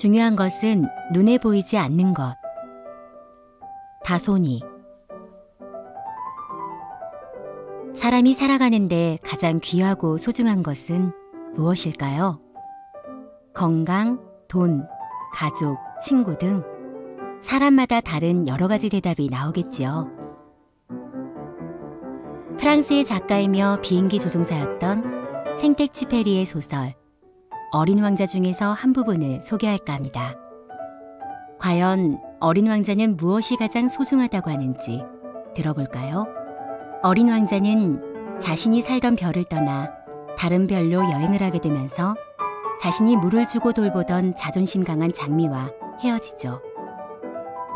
중요한 것은 눈에 보이지 않는 것. 다소니. 사람이 살아가는데 가장 귀하고 소중한 것은 무엇일까요? 건강, 돈, 가족, 친구 등 사람마다 다른 여러 가지 대답이 나오겠지요. 프랑스의 작가이며 비행기 조종사였던 생텍쥐페리의 소설 어린 왕자 중에서 한 부분을 소개할까 합니다. 과연 어린 왕자는 무엇이 가장 소중하다고 하는지 들어볼까요? 어린 왕자는 자신이 살던 별을 떠나 다른 별로 여행을 하게 되면서 자신이 물을 주고 돌보던 자존심 강한 장미와 헤어지죠.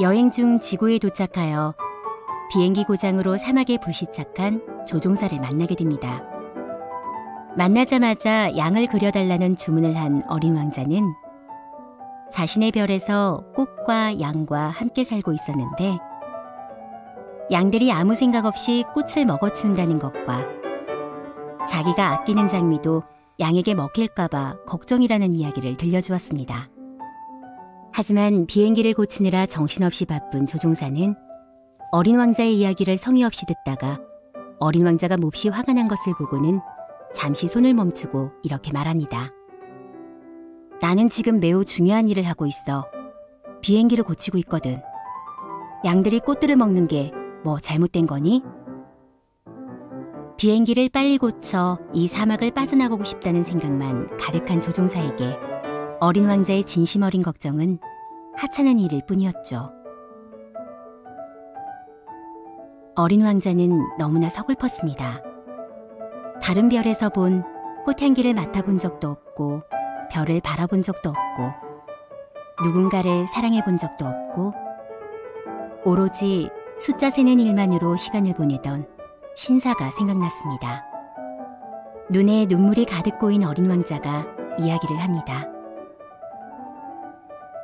여행 중 지구에 도착하여 비행기 고장으로 사막에 불시착한 조종사를 만나게 됩니다. 만나자마자 양을 그려달라는 주문을 한 어린 왕자는 자신의 별에서 꽃과 양과 함께 살고 있었는데 양들이 아무 생각 없이 꽃을 먹어치운다는 것과 자기가 아끼는 장미도 양에게 먹힐까봐 걱정이라는 이야기를 들려주었습니다. 하지만 비행기를 고치느라 정신없이 바쁜 조종사는 어린 왕자의 이야기를 성의 없이 듣다가 어린 왕자가 몹시 화가 난 것을 보고는 잠시 손을 멈추고 이렇게 말합니다. 나는 지금 매우 중요한 일을 하고 있어. 비행기를 고치고 있거든. 양들이 꽃들을 먹는 게 뭐 잘못된 거니? 비행기를 빨리 고쳐 이 사막을 빠져나가고 싶다는 생각만 가득한 조종사에게 어린 왕자의 진심 어린 걱정은 하찮은 일일 뿐이었죠. 어린 왕자는 너무나 서글펐습니다. 다른 별에서 본 꽃향기를 맡아본 적도 없고 별을 바라본 적도 없고 누군가를 사랑해 본 적도 없고 오로지 숫자 세는 일만으로 시간을 보내던 신사가 생각났습니다. 눈에 눈물이 가득 고인 어린 왕자가 이야기를 합니다.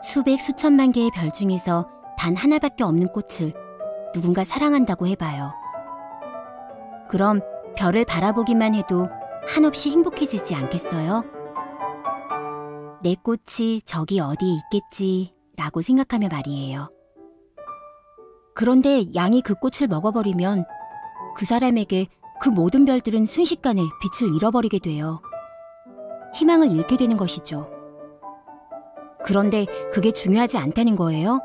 수백 수천만 개의 별 중에서 단 하나밖에 없는 꽃을 누군가 사랑한다고 해봐요. 그럼 별을 바라보기만 해도 한없이 행복해지지 않겠어요? 내 꽃이 저기 어디에 있겠지 라고 생각하며 말이에요. 그런데 양이 그 꽃을 먹어버리면 그 사람에게 그 모든 별들은 순식간에 빛을 잃어버리게 돼요. 희망을 잃게 되는 것이죠. 그런데 그게 중요하지 않다는 거예요?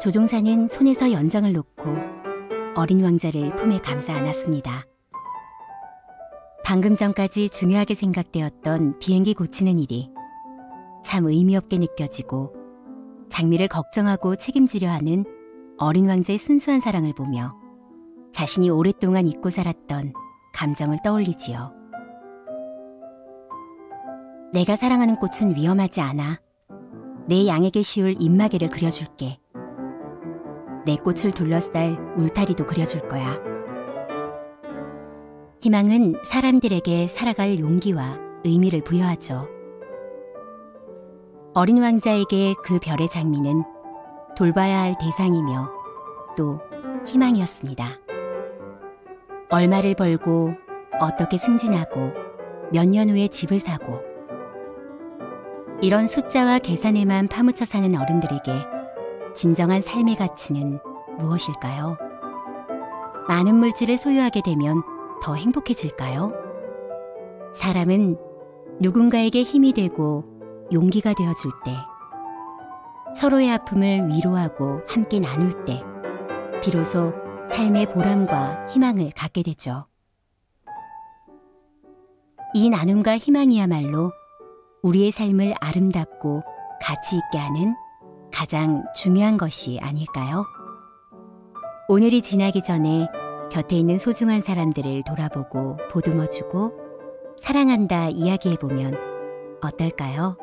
조종사는 손에서 연장을 놓고 어린 왕자를 품에 감싸 안았습니다. 방금 전까지 중요하게 생각되었던 비행기 고치는 일이 참 의미 없게 느껴지고 장미를 걱정하고 책임지려 하는 어린 왕자의 순수한 사랑을 보며 자신이 오랫동안 잊고 살았던 감정을 떠올리지요. 내가 사랑하는 꽃은 위험하지 않아. 내 양에게 씌울 입마개를 그려줄게. 내 꽃을 둘러쌀 울타리도 그려줄 거야. 희망은 사람들에게 살아갈 용기와 의미를 부여하죠. 어린 왕자에게 그 별의 장미는 돌봐야 할 대상이며 또 희망이었습니다. 얼마를 벌고 어떻게 승진하고 몇 년 후에 집을 사고 이런 숫자와 계산에만 파묻혀 사는 어른들에게 진정한 삶의 가치는 무엇일까요? 많은 물질을 소유하게 되면 더 행복해질까요? 사람은 누군가에게 힘이 되고 용기가 되어줄 때, 서로의 아픔을 위로하고 함께 나눌 때 비로소 삶의 보람과 희망을 갖게 되죠. 이 나눔과 희망이야말로 우리의 삶을 아름답고 가치 있게 하는 가장 중요한 것이 아닐까요? 오늘이 지나기 전에 곁에 있는 소중한 사람들을 돌아보고 보듬어주고 사랑한다 이야기해보면 어떨까요?